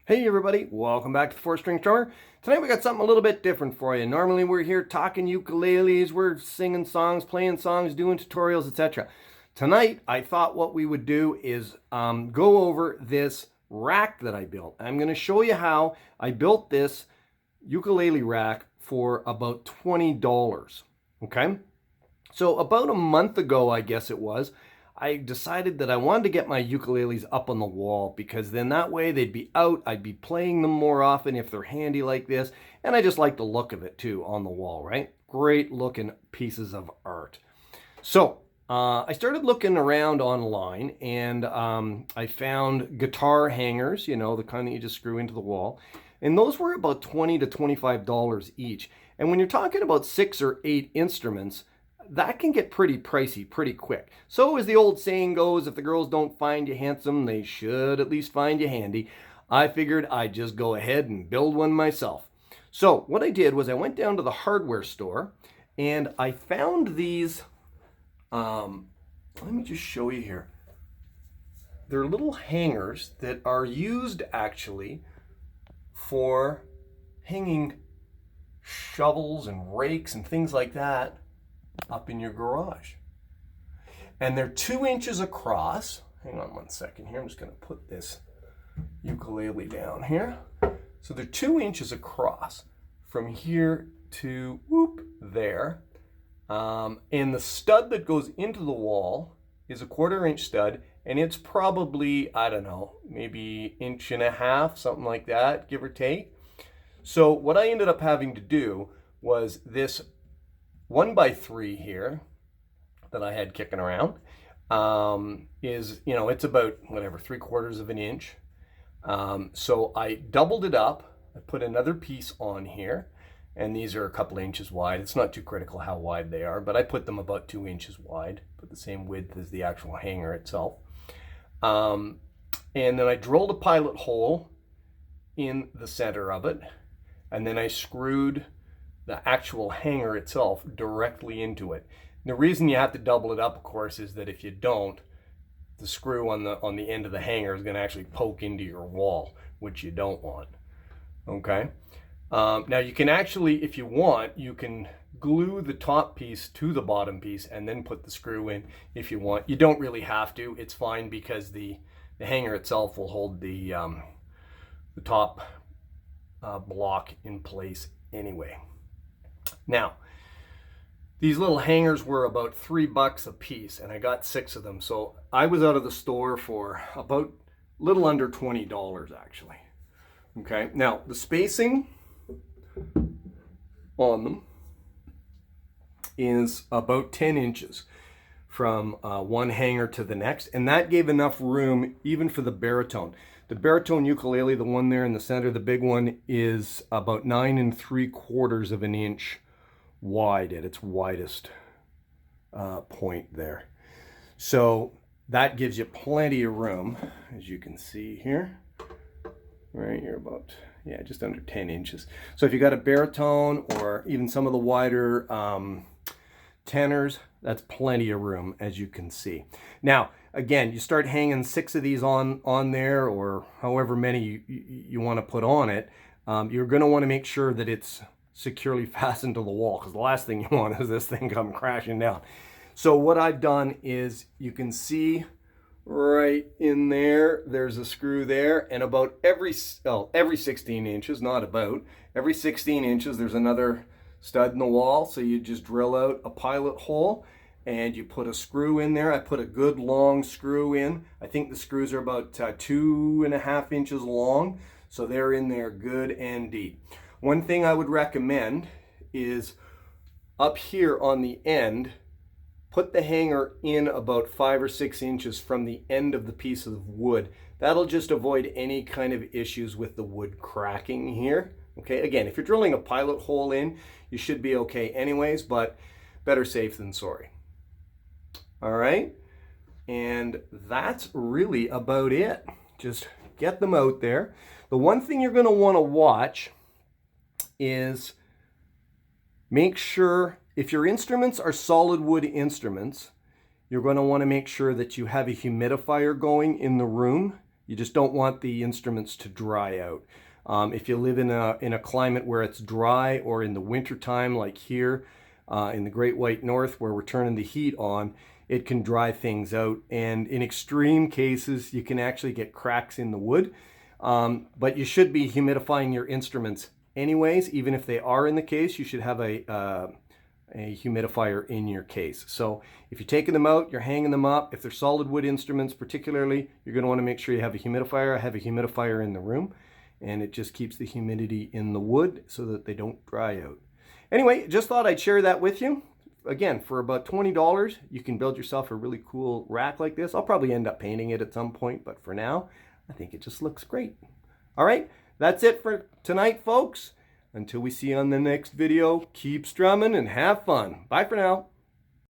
Hey everybody, welcome back to the 4-String Strummer. Tonight we got something a little bit different for you. Normally we're here talking ukuleles, we're singing songs, playing songs, doing tutorials, etc. Tonight I thought what we would do is go over this rack that I built. I'm going to show you how I built this ukulele rack for about $20. Okay? So about a month ago, I guess it was, I decided that I wanted to get my ukuleles up on the wall because then that way they'd be out, I'd be playing them more often if they're handy like this, and I just like the look of it too on the wall, right? Great looking pieces of art. So I started looking around online and I found guitar hangers, you know, the kind that you just screw into the wall, and those were about $20 to $25 each. And when you're talking about 6 or 8 instruments, that can get pretty pricey pretty quick. So as the old saying goes, if the girls don't find you handsome, they should at least find you handy. I figured I'd just go ahead and build one myself. So what I did was I went down to the hardware store and I found these, let me just show you here. They're little hangers that are used actually for hanging shovels and rakes and things like that up in your garage. And they're 2 inches across. Hang on one second here. I'm just going to put this ukulele down here. So they're 2 inches across from here to whoop there. And the stud that goes into the wall is a 1/4 inch stud, and it's probably, I don't know, maybe 1.5 inches, something like that, give or take. So what I ended up having to do was this 1x3 here that I had kicking around is, you know, it's about whatever 3/4 inch. So I doubled it up. I put another piece on here, and these are a couple of inches wide. It's not too critical how wide they are, but I put them about 2 inches wide, put the same width as the actual hanger itself. And then I drilled a pilot hole in the center of it, and then I screwed the actual hanger itself directly into it. The reason you have to double it up, of course, is that if you don't, the screw on the end of the hanger is going to actually poke into your wall, which you don't want. Okay. Now you can actually, if you want, you can glue the top piece to the bottom piece and then put the screw in if you want. You don't really have to. It's fine because the hanger itself will hold the top block in place anyway. Now, these little hangers were about $3 a piece, and I got 6 of them. So I was out of the store for about a little under $20 actually. Okay, now the spacing on them is about 10 inches from one hanger to the next, and that gave enough room even for the baritone. The baritone ukulele, the one there in the center, the big one, is about 9 3/4 inch wide at its widest point there. So that gives you plenty of room, as you can see here. Right, you're about, yeah, just under 10 inches. So if you got a baritone or even some of the wider tenors, that's plenty of room, as you can see. Now, again, you start hanging 6 of these on there, or however many you want to put on it. You're going to want to make sure that it's securely fastened to the wall, because the last thing you want is this thing come crashing down. So what I've done is, you can see right in there, there's a screw there, and about every 16 inches, not about, every 16 inches, there's another stud in the wall. So you just drill out a pilot hole and you put a screw in there. I put a good long screw in. I think the screws are about 2.5 inches long. So they're in there good and deep. One thing I would recommend is up here on the end, put the hanger in about 5 or 6 inches from the end of the piece of wood. That'll just avoid any kind of issues with the wood cracking here. Okay, again, if you're drilling a pilot hole in, you should be okay anyways, but better safe than sorry. All right, and that's really about it. Just get them out there. The one thing you're going to want to watch is make sure, if your instruments are solid wood instruments, you're going to want to make sure that you have a humidifier going in the room. You just don't want the instruments to dry out. If you live in a climate where it's dry, or in the winter time like here in the Great White North where we're turning the heat on, it can dry things out. And in extreme cases, you can actually get cracks in the wood. But you should be humidifying your instruments anyways. Even if they are in the case, you should have a humidifier in your case. So if you're taking them out, you're hanging them up. If they're solid wood instruments particularly, you're going to want to make sure you have a humidifier. I have a humidifier in the room, and it just keeps the humidity in the wood so that they don't dry out. Anyway, just thought I'd share that with you. Again, for about $20, you can build yourself a really cool rack like this. I'll probably end up painting it at some point, but for now, I think it just looks great. All right, that's it for tonight, folks. Until we see you on the next video, keep strumming and have fun. Bye for now.